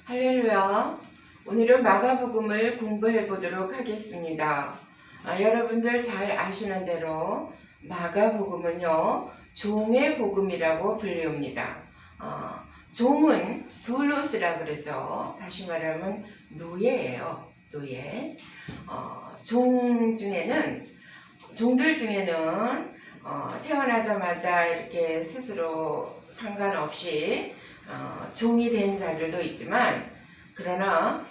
할렐루야. 오늘은 마가복음을 공부해 보도록 하겠습니다. 여러분들 잘 아시는 대로 마가복음은요, 종의 복음이라고 불립니다. 종은 둘로스라 그러죠. 다시 말하면 노예예요. 노예. 종들 중에는 태어나자마자 이렇게 스스로 상관없이 종이 된 자들도 있지만, 그러나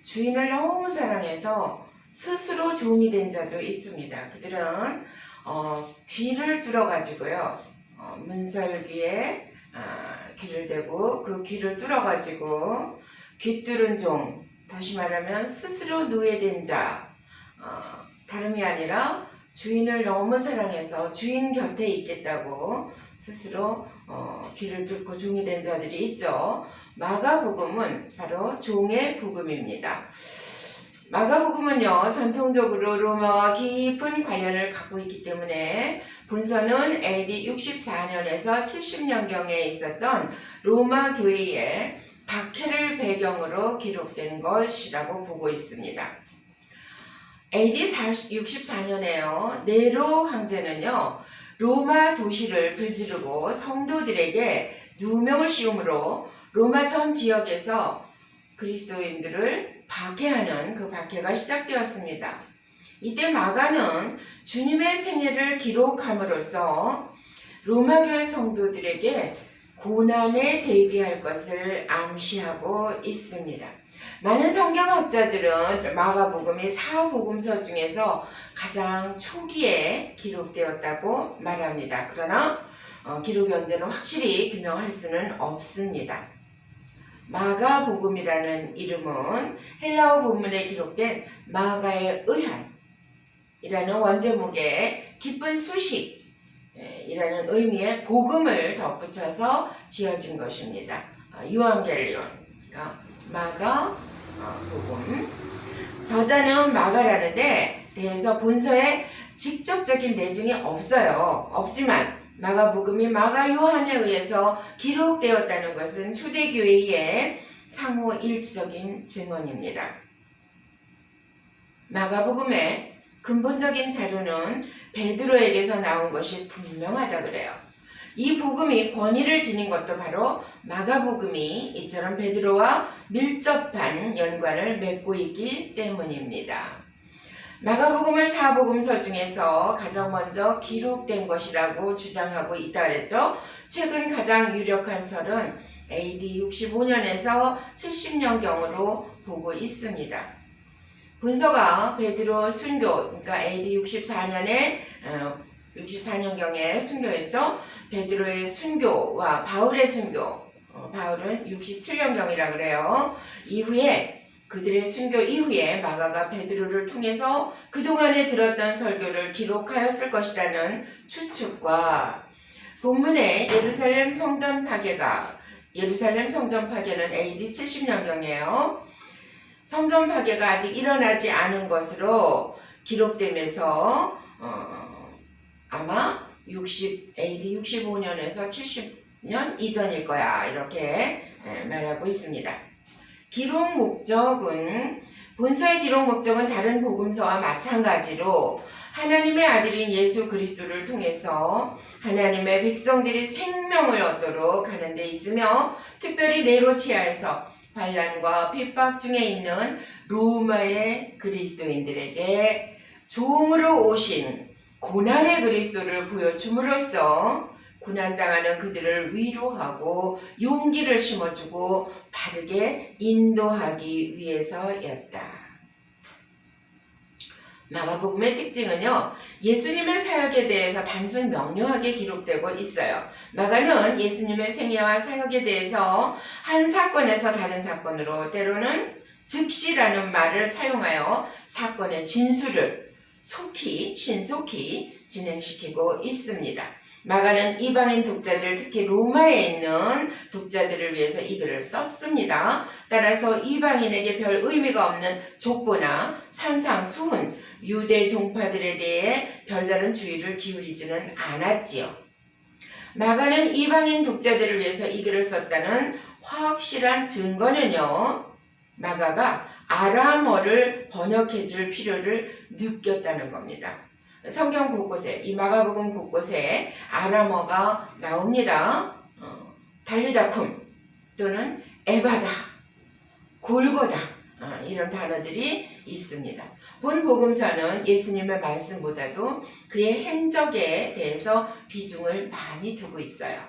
주인을 너무 사랑해서 스스로 종이 된 자도 있습니다. 그들은 귀를 뚫어가지고요, 문설귀에 귀를 대고 그 귀를 뚫어가지고 귀 뚫은 종, 다시 말하면 스스로 노예된 자, 다름이 아니라 주인을 너무 사랑해서 주인 곁에 있겠다고 스스로 귀를 뚫고 종이 된 자들이 있죠. 마가복음은 바로 종의 복음입니다. 마가복음은요, 전통적으로 로마와 깊은 관련을 갖고 있기 때문에 본서는 AD 64년에서 70년경에 있었던 로마 교회의 박해를 배경으로 기록된 것이라고 보고 있습니다. AD 64년에요, 네로 황제는요, 로마 도시를 불지르고 성도들에게 누명을 씌움으로 로마 전 지역에서 그리스도인들을 박해하는 그 박해가 시작되었습니다. 이때 마가는 주님의 생애를 기록함으로써 로마교회 성도들에게 고난에 대비할 것을 암시하고 있습니다. 많은 성경학자들은 마가복음이 사복음서 중에서 가장 초기에 기록되었다고 말합니다. 그러나 기록연대는 확실히 규명할 수는 없습니다. 마가복음이라는 이름은 헬라어 본문에 기록된 마가에 의한이라는 원제목에 기쁜 소식이라는 의미의 복음을 덧붙여서 지어진 것입니다. 유앙겔리온, 마가 복음. 저자는 마가라는데 대해서 본서에 직접적인 내증이 없지만 마가복음이 마가 요한에 의해서 기록되었다는 것은 초대교회의 상호 일치적인 증언입니다. 마가복음의 근본적인 자료는 베드로에게서 나온 것이 분명하다 그래요. 이 복음이 권위를 지닌 것도 바로 마가복음이 이처럼 베드로와 밀접한 연관을 맺고 있기 때문입니다. 마가복음을 사복음서 중에서 가장 먼저 기록된 것이라고 주장하고 있다 그랬죠. 최근 가장 유력한 설은 AD 65년에서 70년경으로 보고 있습니다. 본서가 베드로 순교, 그러니까 AD 64년경의 순교였죠. 베드로의 순교와 바울의 순교, 바울은 67년경이라 그래요. 이후에 그들의 순교 이후에 마가가 베드로를 통해서 그동안에 들었던 설교를 기록하였을 것이라는 추측과 본문의 예루살렘 성전 파괴는 AD 70년경이에요. 성전 파괴가 아직 일어나지 않은 것으로 기록되면서 아마 AD 65년에서 70년 이전일 거야, 이렇게 말하고 있습니다. 기록 목적은, 본서의 기록 목적은 다른 복음서와 마찬가지로 하나님의 아들인 예수 그리스도를 통해서 하나님의 백성들이 생명을 얻도록 하는 데 있으며, 특별히 네로 치하에서 환난과 핍박 중에 있는 로마의 그리스도인들에게 종으로 오신 고난의 그리스도를 보여줌으로써 고난당하는 그들을 위로하고 용기를 심어주고 바르게 인도하기 위해서였다. 마가복음의 특징은요, 예수님의 사역에 대해서 단순 명료하게 기록되고 있어요. 마가는 예수님의 생애와 사역에 대해서 한 사건에서 다른 사건으로, 때로는 즉시라는 말을 사용하여 사건의 진술을 신속히 진행시키고 있습니다. 마가는 이방인 독자들, 특히 로마에 있는 독자들을 위해서 이 글을 썼습니다. 따라서 이방인에게 별 의미가 없는 족보나 산상수훈, 유대 종파들에 대해 별다른 주의를 기울이지는 않았지요. 마가는 이방인 독자들을 위해서 이 글을 썼다는 확실한 증거는요, 마가가 아람어를 번역해 줄 필요를 느꼈다는 겁니다. 성경 곳곳에, 이 마가복음 곳곳에 아람어가 나옵니다. 달리다쿰 또는 에바다, 골고다, 이런 단어들이 있습니다. 본 복음서는 예수님의 말씀보다도 그의 행적에 대해서 비중을 많이 두고 있어요.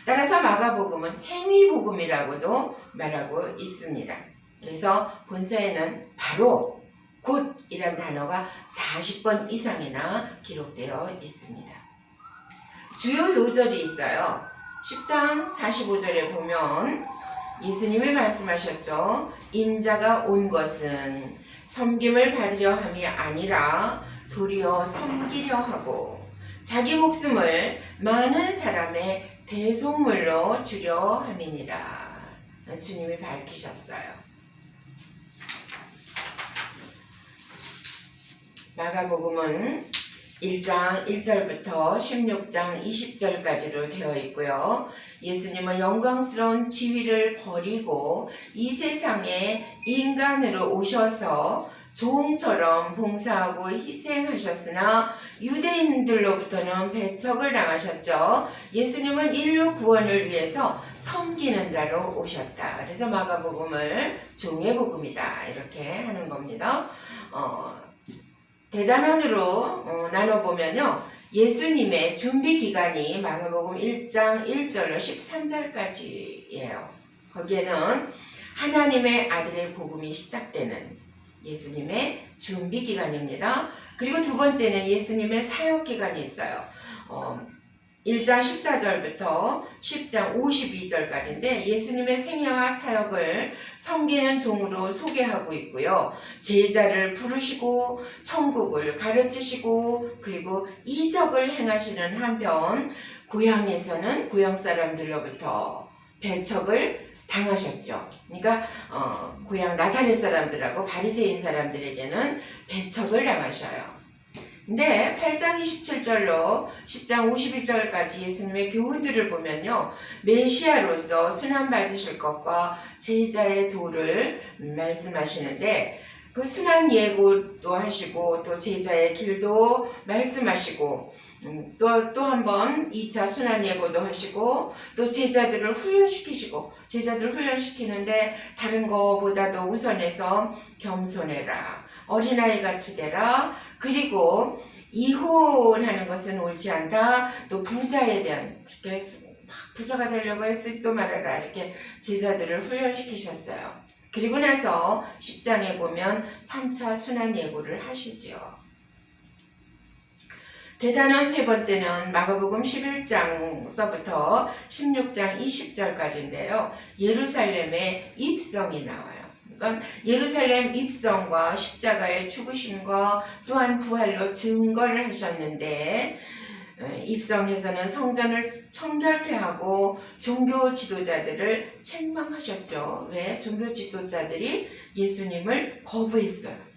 따라서 마가복음은 행위복음이라고도 말하고 있습니다. 그래서 본서에는 바로 곧이란 단어가 40번 이상이나 기록되어 있습니다. 주요 요절이 있어요. 10장 45절에 보면 예수님이 말씀하셨죠. 인자가 온 것은 섬김을 받으려 함이 아니라 도리어 섬기려 하고 자기 목숨을 많은 사람의 대속물로 주려 함이니라. 주님이 밝히셨어요. 마가복음은 1장 1절부터 16장 20절까지로 되어 있고요. 예수님은 영광스러운 지위를 버리고 이 세상에 인간으로 오셔서 종처럼 봉사하고 희생하셨으나 유대인들로부터는 배척을 당하셨죠. 예수님은 인류 구원을 위해서 섬기는 자로 오셨다. 그래서 마가복음을 종의 복음이다 이렇게 하는 겁니다. 대단원으로 나눠보면요. 예수님의 준비 기간이 마가복음 1장 1절로 13절까지예요. 거기에는 하나님의 아들의 복음이 시작되는 예수님의 준비 기간입니다. 그리고 두 번째는 예수님의 사역 기간이 있어요. 1장 14절부터 10장 52절까지인데 예수님의 생애와 사역을 섬기는 종으로 소개하고 있고요. 제자를 부르시고 천국을 가르치시고 그리고 이적을 행하시는 한편 고향에서는 고향 사람들로부터 배척을 당하셨죠. 그러니까 고향 나사렛 사람들하고 바리새인 사람들에게는 배척을 당하셔요. 근데 8장 27절로 10장 52절까지 예수님의 교훈들을 보면요. 메시아로서 순환받으실 것과 제자의 도를 말씀하시는데 그 순환 예고도 하시고 또 제자의 길도 말씀하시고 또 한 번 2차 순환 예고도 하시고 또 제자들을 훈련시키시고 제자들을 훈련시키는데 다른 거보다도 우선해서 겸손해라. 어린아이같이 되라. 그리고 이혼하는 것은 옳지 않다. 또 부자에 대한 그렇게 부자가 되려고 했을지도 말아라. 이렇게 제자들을 훈련시키셨어요. 그리고 나서 10장에 보면 3차 순환 예고를 하시죠. 대단한 세 번째는 마가복음 11장서부터 16장 20절까지인데요. 예루살렘의 입성이 나와요. 그러니까 예루살렘 입성과 십자가의 죽으심과 또한 부활로 증거를 하셨는데 입성에서는 성전을 청결케 하고 종교 지도자들을 책망하셨죠. 왜? 종교 지도자들이 예수님을 거부했어요.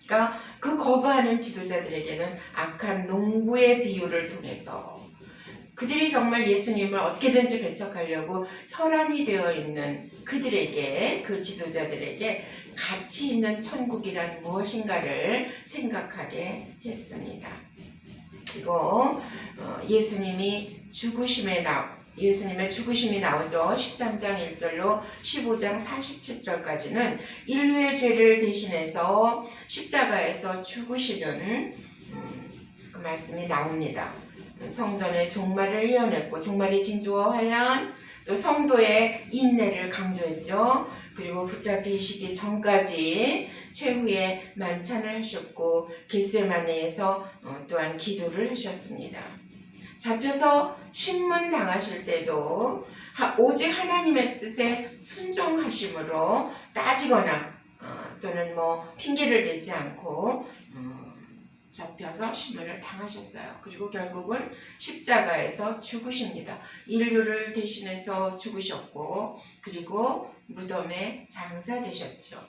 그러니까 그 거부하는 지도자들에게는 악한 농부의 비유를 통해서 그들이 정말 예수님을 어떻게든지 배척하려고 혈안이 되어 있는 그들에게, 그 지도자들에게 가치 있는 천국이란 무엇인가를 생각하게 했습니다. 그리고 예수님의 죽으심이 나오죠. 13장 1절로 15장 47절까지는 인류의 죄를 대신해서 십자가에서 죽으시는 그 말씀이 나옵니다. 성전의 종말을 예언했고 종말의 징조와 환난 또 성도의 인내를 강조했죠. 그리고 붙잡히시기 전까지 최후의 만찬을 하셨고 겟세마네에서 또한 기도를 하셨습니다. 잡혀서 신문 당하실 때도 오직 하나님의 뜻에 순종하심으로 따지거나 또는 핑계를 대지 않고 잡혀서 신문을 당하셨어요. 그리고 결국은 십자가에서 죽으십니다. 인류를 대신해서 죽으셨고 그리고 무덤에 장사되셨죠.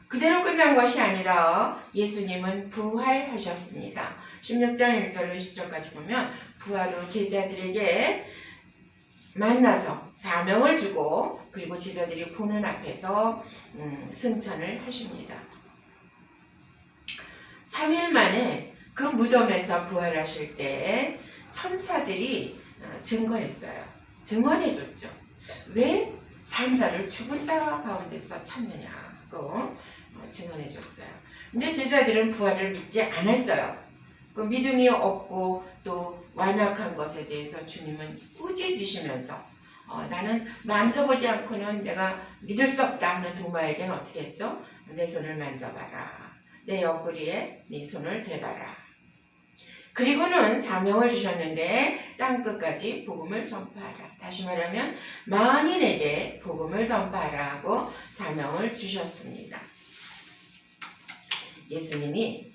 그대로 끝난 것이 아니라 예수님은 부활하셨습니다. 16장 1절로 10절까지 보면 부활 후 제자들에게 만나서 사명을 주고 그리고 제자들이 보는 앞에서 승천을 하십니다. 3일 만에 그 무덤에서 부활하실 때 천사들이 증거했어요. 증언해줬죠. 왜 산자를 죽은 자 가운데서 찾느냐고 증언해줬어요. 근데 제자들은 부활을 믿지 않았어요. 그 믿음이 없고 또 완악한 것에 대해서 주님은 꾸짖으시면서 나는 만져보지 않고는 내가 믿을 수 없다 하는 도마에게는 어떻게 했죠? 내 손을 만져봐라. 내 옆구리에 네 손을 대봐라. 그리고는 사명을 주셨는데 땅끝까지 복음을 전파하라. 다시 말하면 만인에게 복음을 전파하라고 사명을 주셨습니다. 예수님이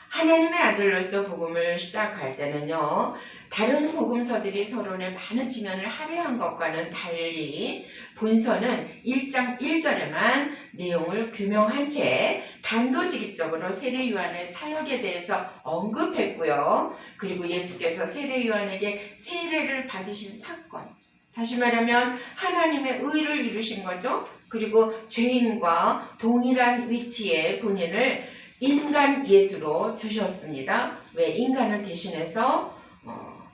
하나님의 아들로서 복음을 시작할 때는요, 다른 복음서들이 서론에 많은 지면을 할애한 것과는 달리 본서는 1장 1절에만 내용을 규명한 채 단도직입적으로 세례 요한의 사역에 대해서 언급했고요. 그리고 예수께서 세례 요한에게 세례를 받으신 사건, 다시 말하면 하나님의 의를 이루신 거죠. 그리고 죄인과 동일한 위치에 본인을 인간 예수로 두셨습니다. 왜? 인간을 대신해서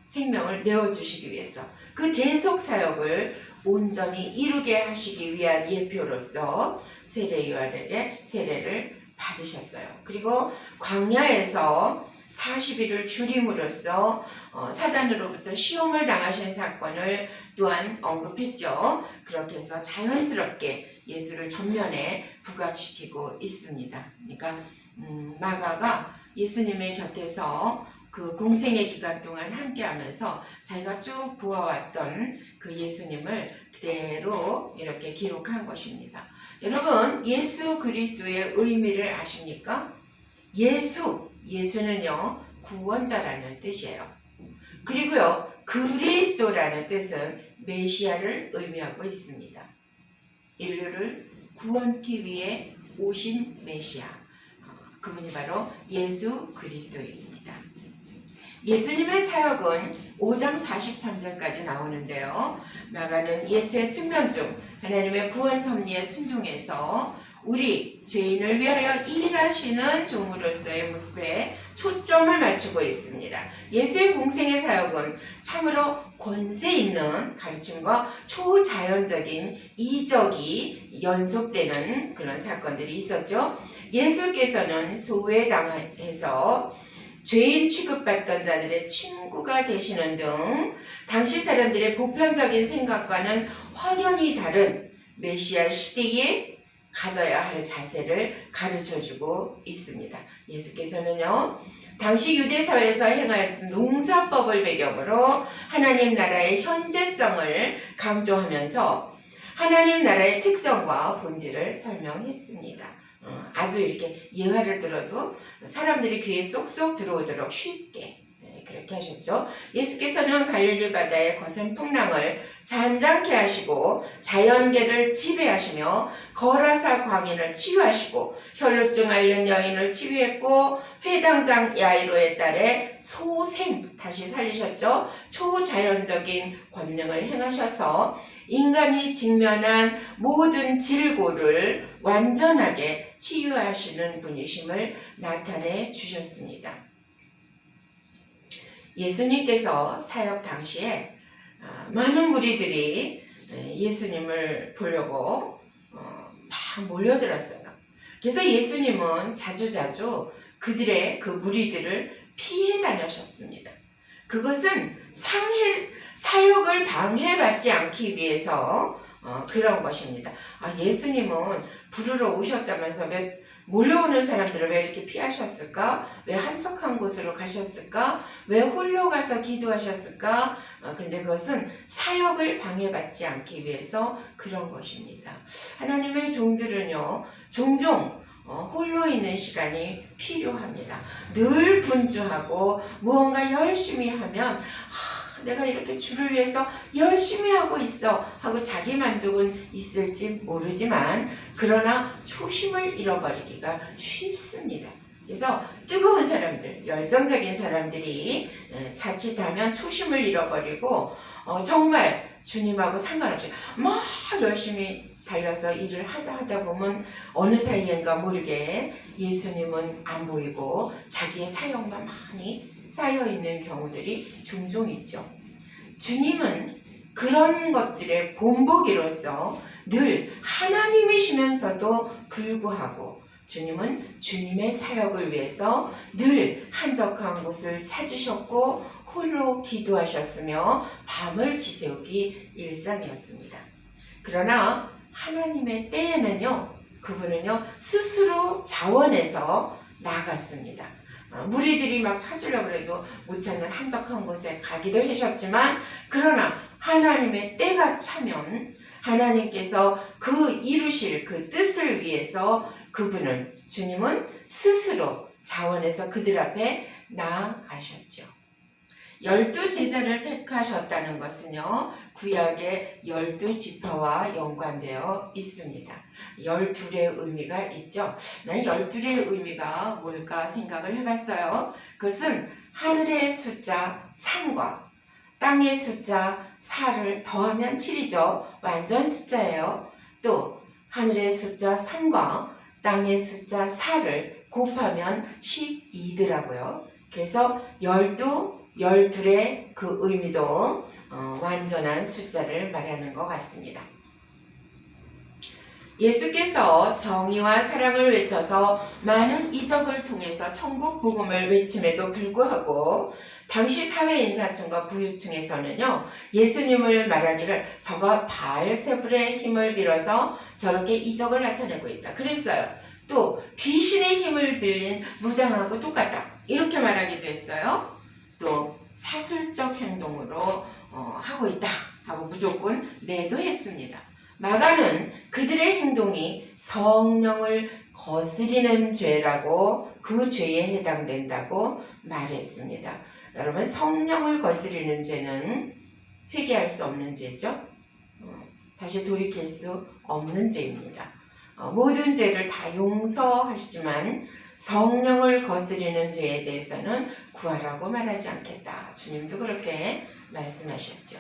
생명을 내어주시기 위해서 그 대속 사역을 온전히 이루게 하시기 위한 예표로서 세례 요한에게 세례를 받으셨어요. 그리고 광야에서 40일을 줄임으로써 사단으로부터 시험을 당하신 사건을 또한 언급했죠. 그렇게 해서 자연스럽게 예수를 전면에 부각시키고 있습니다. 그러니까 마가가 예수님의 곁에서 그 공생의 기간 동안 함께하면서 자기가 쭉 보아왔던 그 예수님을 그대로 이렇게 기록한 것입니다. 여러분, 예수 그리스도의 의미를 아십니까? 예수는요 구원자라는 뜻이에요. 그리고요 그리스도라는 뜻은 메시아를 의미하고 있습니다. 인류를 구원하기 위해 오신 메시아, 그분이 바로 예수 그리스도입니다. 예수님의 사역은 5장 43절까지 나오는데요. 마가는 예수의 측면 중 하나님의 구원 섭리에 순종해서 우리 죄인을 위하여 일하시는 종으로서의 모습에 초점을 맞추고 있습니다. 예수의 공생의 사역은 참으로 권세 있는 가르침과 초자연적인 이적이 연속되는 그런 사건들이 있었죠. 예수께서는 소외당해서 죄인 취급받던 자들의 친구가 되시는 등 당시 사람들의 보편적인 생각과는 확연히 다른 메시아 시대에 가져야 할 자세를 가르쳐주고 있습니다. 예수께서는요, 당시 유대사회에서 행하였던 농사법을 배경으로 하나님 나라의 현재성을 강조하면서 하나님 나라의 특성과 본질을 설명했습니다. 아주 이렇게 예화를 들어도 사람들이 귀에 쏙쏙 들어오도록 쉽게 그렇게 하셨죠. 예수께서는 갈릴리 바다의 거센 풍랑을 잔잔케 하시고 자연계를 지배하시며 거라사 광인을 치유하시고 혈루증 앓는 여인을 치유했고 회당장 야이로의 딸의 소생 다시 살리셨죠. 초자연적인 권능을 행하셔서 인간이 직면한 모든 질고를 완전하게 치유하시는 분이심을 나타내 주셨습니다. 예수님께서 사역 당시에 많은 무리들이 예수님을 보려고 막 몰려들었어요. 그래서 예수님은 자주자주 그들의 그 무리들을 피해 다니셨습니다. 그것은 사역을 방해받지 않기 위해서 그런 것입니다. 예수님은 부르러 오셨다면서 왜 몰려오는 사람들을 왜 이렇게 피하셨을까? 왜 한적한 곳으로 가셨을까? 왜 홀로 가서 기도하셨을까? 근데 그것은 사역을 방해받지 않기 위해서 그런 것입니다. 하나님의 종들은요, 종종 홀로 있는 시간이 필요합니다. 늘 분주하고 무언가 열심히 하면 내가 이렇게 주를 위해서 열심히 하고 있어 하고 자기 만족은 있을지 모르지만 그러나 초심을 잃어버리기가 쉽습니다. 그래서 뜨거운 사람들, 열정적인 사람들이 자칫하면 초심을 잃어버리고 정말 주님하고 상관없이 막 열심히 달려서 일을 하다 보면 어느 사이인가 모르게 예수님은 안 보이고 자기의 사역만 많이 쌓여있는 경우들이 종종 있죠. 주님은 그런 것들의 본보기로서 늘 하나님이시면서도 불구하고 주님은 주님의 사역을 위해서 늘 한적한 곳을 찾으셨고 홀로 기도하셨으며 밤을 지새우기 일상이었습니다. 그러나 하나님의 때에는요, 그분은요 스스로 자원해서 나갔습니다. 무리들이 막 찾으려고 해도 못 찾는 한적한 곳에 가기도 하셨지만, 그러나 하나님의 때가 차면 하나님께서 그 이루실 그 뜻을 위해서 주님은 스스로 자원해서 그들 앞에 나아가셨죠. 12제자를 택하셨다는 것은요, 구약의 12지파와 연관되어 있습니다. 12의 의미가 있죠. 난 12의 의미가 뭘까 생각을 해봤어요. 그것은 하늘의 숫자 3과 땅의 숫자 4를 더하면 7이죠. 완전 숫자예요. 또 하늘의 숫자 3과 땅의 숫자 4를 곱하면 12더라고요. 그래서 12의 그 의미도 완전한 숫자를 말하는 것 같습니다. 예수께서 정의와 사랑을 외쳐서 많은 이적을 통해서 천국 복음을 외침에도 불구하고 당시 사회 인사층과 부유층에서는요, 예수님을 말하기를 저가 바알세불의 힘을 빌어서 저렇게 이적을 나타내고 있다 그랬어요. 또 귀신의 힘을 빌린 무당하고 똑같다 이렇게 말하기도 했어요. 또 사술적 행동으로 하고 있다 하고 무조건 매도했습니다. 마가는 그들의 행동이 성령을 거스리는 죄라고, 그 죄에 해당된다고 말했습니다. 여러분, 성령을 거스리는 죄는 회개할 수 없는 죄죠. 다시 돌이킬 수 없는 죄입니다. 모든 죄를 다 용서하시지만 성령을 거스리는 죄에 대해서는 구하라고 말하지 않겠다. 주님도 그렇게 말씀하셨죠.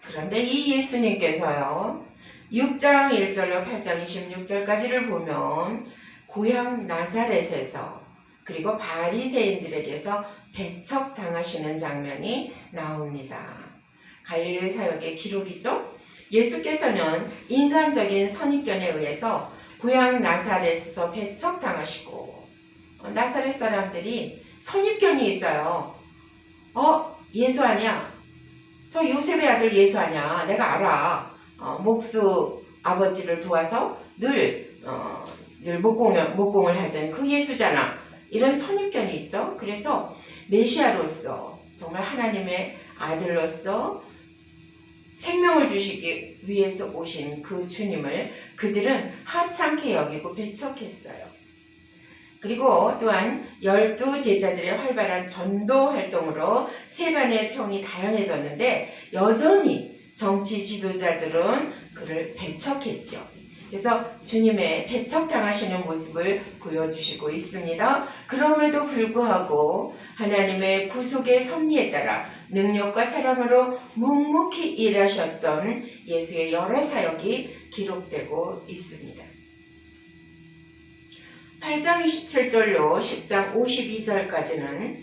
그런데 이 예수님께서요, 6장 1절로 8장 26절까지를 보면 고향 나사렛에서 그리고 바리새인들에게서 배척당하시는 장면이 나옵니다. 갈릴리 사역의 기록이죠. 예수께서는 인간적인 선입견에 의해서 고향 나사렛에서 배척당하시고, 나사렛 사람들이 선입견이 있어요. 예수 아니야? 저 요셉의 아들 예수 아니야? 내가 알아. 목수 아버지를 도와서 늘 목공을 하던 그 예수잖아. 이런 선입견이 있죠. 그래서 메시아로서, 정말 하나님의 아들로서 생명을 주시기 위해서 오신 그 주님을 그들은 하찮게 여기고 배척했어요. 그리고 또한 12제자들의 활발한 전도 활동으로 세간의 평이 다양해졌는데 여전히 정치 지도자들은 그를 배척했죠. 그래서 주님의 배척당하시는 모습을 보여주시고 있습니다. 그럼에도 불구하고 하나님의 구속의 섭리에 따라 능력과 사랑으로 묵묵히 일하셨던 예수의 여러 사역이 기록되고 있습니다. 8장 27절로 10장 52절까지는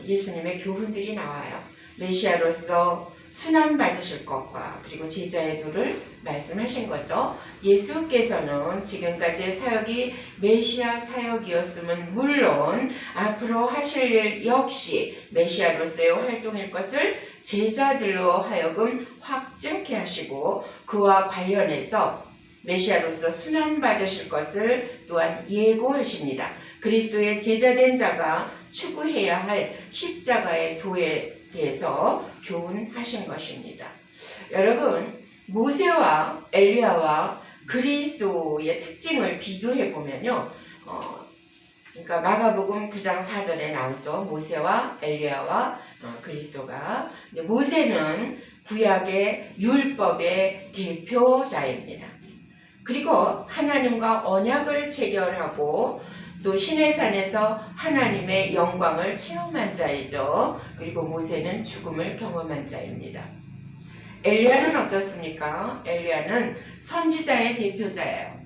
예수님의 교훈들이 나와요. 메시아로서 순환받으실 것과 그리고 제자의 도를 말씀하신 거죠. 예수께서는 지금까지의 사역이 메시아 사역이었으면 물론 앞으로 하실 일 역시 메시아로서의 활동일 것을 제자들로 하여금 확증케 하시고 그와 관련해서 메시아로서 순환받으실 것을 또한 예고하십니다. 그리스도의 제자된 자가 추구해야 할 십자가의 도에 대해서 교훈하신 것입니다. 여러분, 모세와 엘리야와 그리스도의 특징을 비교해 보면요, 그러니까 마가복음 9장 4절에 나오죠. 모세와 엘리야와 그리스도가. 모세는 구약의 율법의 대표자입니다. 그리고 하나님과 언약을 체결하고 또 시내산에서 하나님의 영광을 체험한 자이죠. 그리고 모세는 죽음을 경험한 자입니다. 엘리야는 어떻습니까? 엘리야는 선지자의 대표자예요.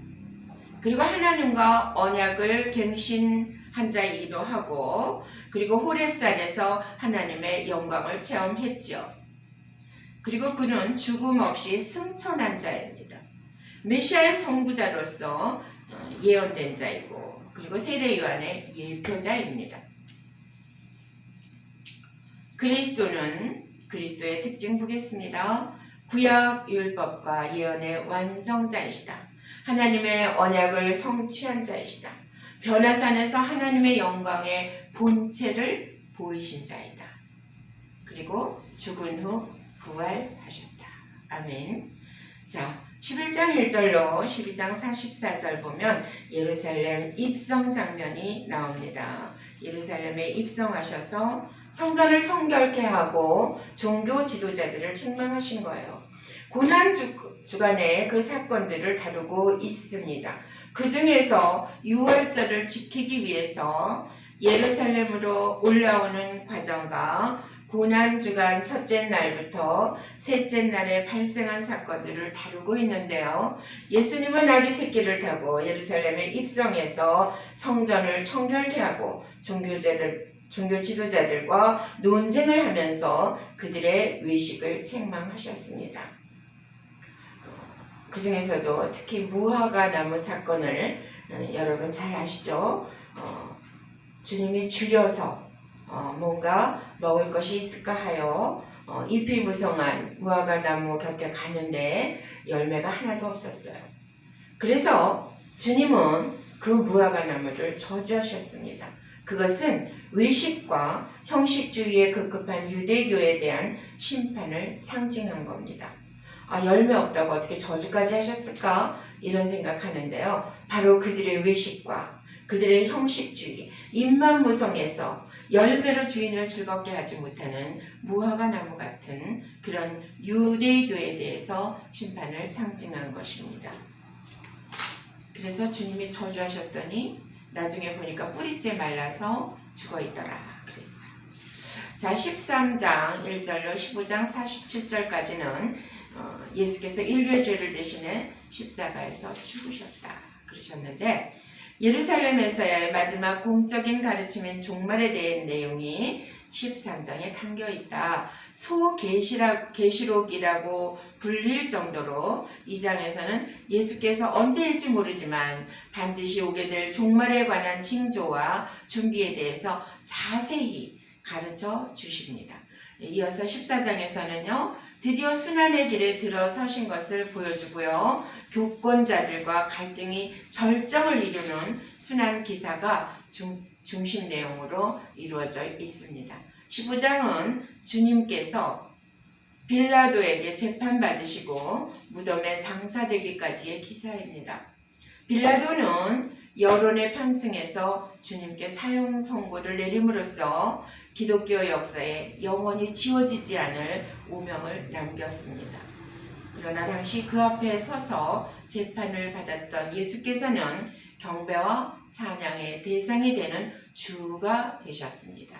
그리고 하나님과 언약을 갱신한 자이기도 하고, 그리고 호렙산에서 하나님의 영광을 체험했죠. 그리고 그는 죽음 없이 승천한 자입니다. 메시아의 선구자로서 예언된 자이고, 그리고 세례 요한의 예표자입니다. 그리스도는 그리스도의 특징 보겠습니다. 구약 율법과 예언의 완성자이시다. 하나님의 언약을 성취한 자이시다. 변화산에서 하나님의 영광의 본체를 보이신 자이다. 그리고 죽은 후 부활하셨다. 아멘. 자, 11장 1절로 12장 44절 보면 예루살렘 입성 장면이 나옵니다. 예루살렘에 입성하셔서 성전을 청결케 하고 종교 지도자들을 책망하신 거예요. 고난 주간에 그 사건들을 다루고 있습니다. 그 중에서 유월절을 지키기 위해서 예루살렘으로 올라오는 과정과 고난주간 첫째 날부터 셋째 날에 발생한 사건들을 다루고 있는데요. 예수님은 아기 새끼를 타고 예루살렘에 입성해서 성전을 청결케 하고 종교 지도자들과 논쟁을 하면서 그들의 외식을 책망하셨습니다. 그 중에서도 특히 무화과 나무 사건을 여러분 잘 아시죠? 주님이 줄여서 뭔가 먹을 것이 있을까 하여 잎이 무성한 무화과 나무 곁에 가는데 열매가 하나도 없었어요. 그래서 주님은 그 무화과 나무를 저주하셨습니다. 그것은 외식과 형식주의에 급급한 유대교에 대한 심판을 상징한 겁니다. 열매 없다고 어떻게 저주까지 하셨을까? 이런 생각하는데요. 바로 그들의 외식과 그들의 형식주의, 입만 무성해서 열매로 주인을 즐겁게 하지 못하는 무화과 나무 같은 그런 유대교에 대해서 심판을 상징한 것입니다. 그래서 주님이 저주하셨더니 나중에 보니까 뿌리째 말라서 죽어있더라 그랬어요. 자, 13장 1절로 15장 47절까지는 예수께서 인류의 죄를 대신해 십자가에서 죽으셨다 그러셨는데, 예루살렘에서의 마지막 공적인 가르침인 종말에 대한 내용이 13장에 담겨있다. 소계시록이라고 불릴 정도로 이 장에서는 예수께서 언제일지 모르지만 반드시 오게 될 종말에 관한 징조와 준비에 대해서 자세히 가르쳐 주십니다. 이어서 14장에서는요. 드디어 순환의 길에 들어서신 것을 보여주고요. 교권자들과 갈등이 절정을 이루는 순환 기사가 중심 내용으로 이루어져 있습니다. 15장은 주님께서 빌라도에게 재판받으시고 무덤에 장사되기까지의 기사입니다. 빌라도는 여론의 편승에서 주님께 사형 선고를 내림으로써 기독교 역사에 영원히 지워지지 않을 오명을 남겼습니다. 그러나 당시 그 앞에 서서 재판을 받았던 예수께서는 경배와 찬양의 대상이 되는 주가 되셨습니다.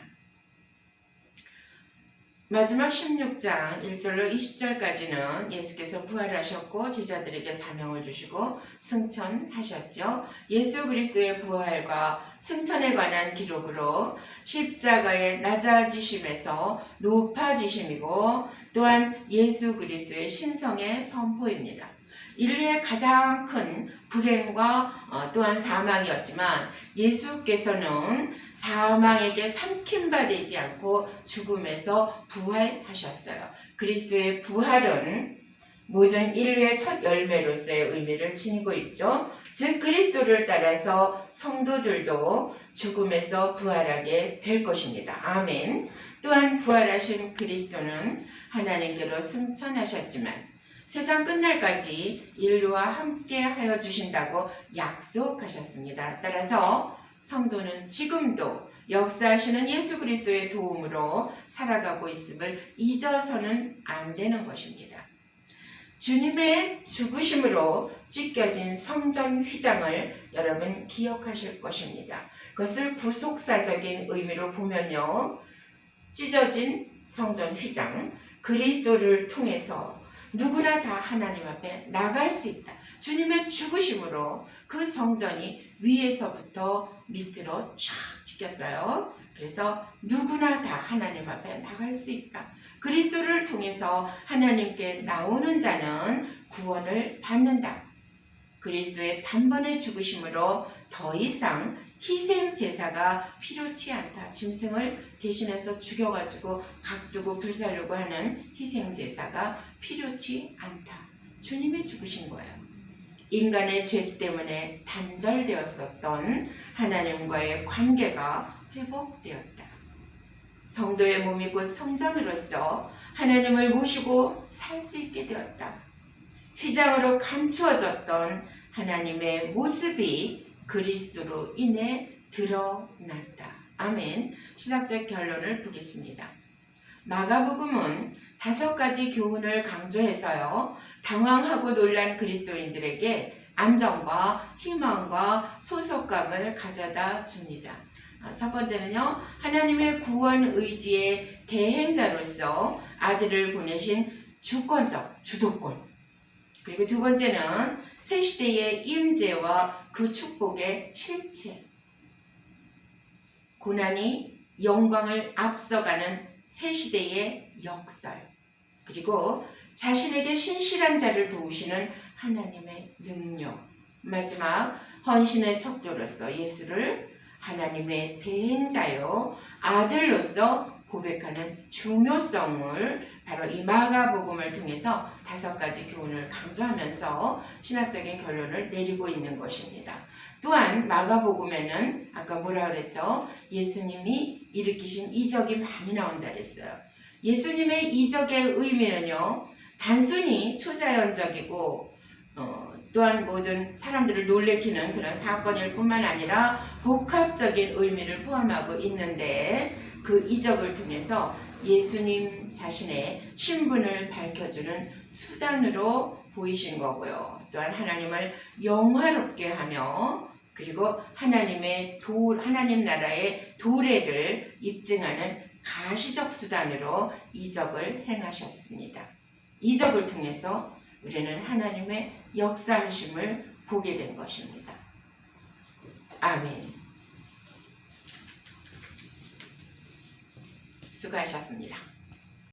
마지막 16장 1절로 20절까지는 예수께서 부활하셨고 제자들에게 사명을 주시고 승천하셨죠. 예수 그리스도의 부활과 승천에 관한 기록으로 십자가의 낮아지심에서 높아지심이고 또한 예수 그리스도의 신성의 선포입니다. 인류의 가장 큰 불행과 또한 사망이었지만 예수께서는 사망에게 삼킨바 되지 않고 죽음에서 부활하셨어요. 그리스도의 부활은 모든 인류의 첫 열매로서의 의미를 지니고 있죠. 즉 그리스도를 따라서 성도들도 죽음에서 부활하게 될 것입니다. 아멘. 또한 부활하신 그리스도는 하나님께로 승천하셨지만 세상 끝날까지 인류와 함께 하여 주신다고 약속하셨습니다. 따라서 성도는 지금도 역사하시는 예수 그리스도의 도움으로 살아가고 있음을 잊어서는 안 되는 것입니다. 주님의 죽으심으로 찢겨진 성전 휘장을 여러분 기억하실 것입니다. 그것을 구속사적인 의미로 보면요. 찢어진 성전 휘장, 그리스도를 통해서 누구나 다 하나님 앞에 나갈 수 있다. 주님의 죽으심으로 그 성전이 위에서부터 밑으로 쫙 지켰어요. 그래서 누구나 다 하나님 앞에 나갈 수 있다. 그리스도를 통해서 하나님께 나오는 자는 구원을 받는다. 그리스도의 단번에 죽으심으로 더 이상 희생 제사가 필요치 않다. 짐승을 대신해서 죽여가지고 각두고 불살르고 하는 희생 제사가 필요치 않다. 주님이 죽으신 거예요. 인간의 죄 때문에 단절되었었던 하나님과의 관계가 회복되었다. 성도의 몸이 곧 성전으로서 하나님을 모시고 살 수 있게 되었다. 휘장으로 감추어졌던 하나님의 모습이 그리스도로 인해 드러났다. 아멘. 신학적 결론을 보겠습니다. 마가복음은 5가지 교훈을 강조해서요. 당황하고 놀란 그리스도인들에게 안정과 희망과 소속감을 가져다 줍니다. 첫 번째는요. 하나님의 구원 의지의 대행자로서 아들을 보내신 주권적 주도권. 그리고 두 번째는 새 시대의 임재와 그 축복의 실체. 고난이 영광을 앞서가는 새 시대의 역설. 그리고 자신에게 신실한 자를 도우시는 하나님의 능력. 마지막 헌신의 척도로서 예수를 하나님의 대행자요 아들로서 고백하는 중요성을 바로 이 마가복음을 통해서 5가지 교훈을 강조하면서 신학적인 결론을 내리고 있는 것입니다. 또한 마가복음에는 아까 뭐라 그랬죠? 예수님이 일으키신 이적이 많이 나온다 그랬어요. 예수님의 이적의 의미는요. 단순히 초자연적이고 또한 모든 사람들을 놀래키는 그런 사건일 뿐만 아니라 복합적인 의미를 포함하고 있는데 그 이적을 통해서 예수님 자신의 신분을 밝혀주는 수단으로 보이신 거고요. 또한 하나님을 영화롭게 하며 그리고 하나님 나라의 도래를 입증하는 가시적 수단으로 이적을 행하셨습니다. 이적을 통해서 우리는 하나님의 역사하심을 보게 된 것입니다. 아멘. 수고하셨습니다.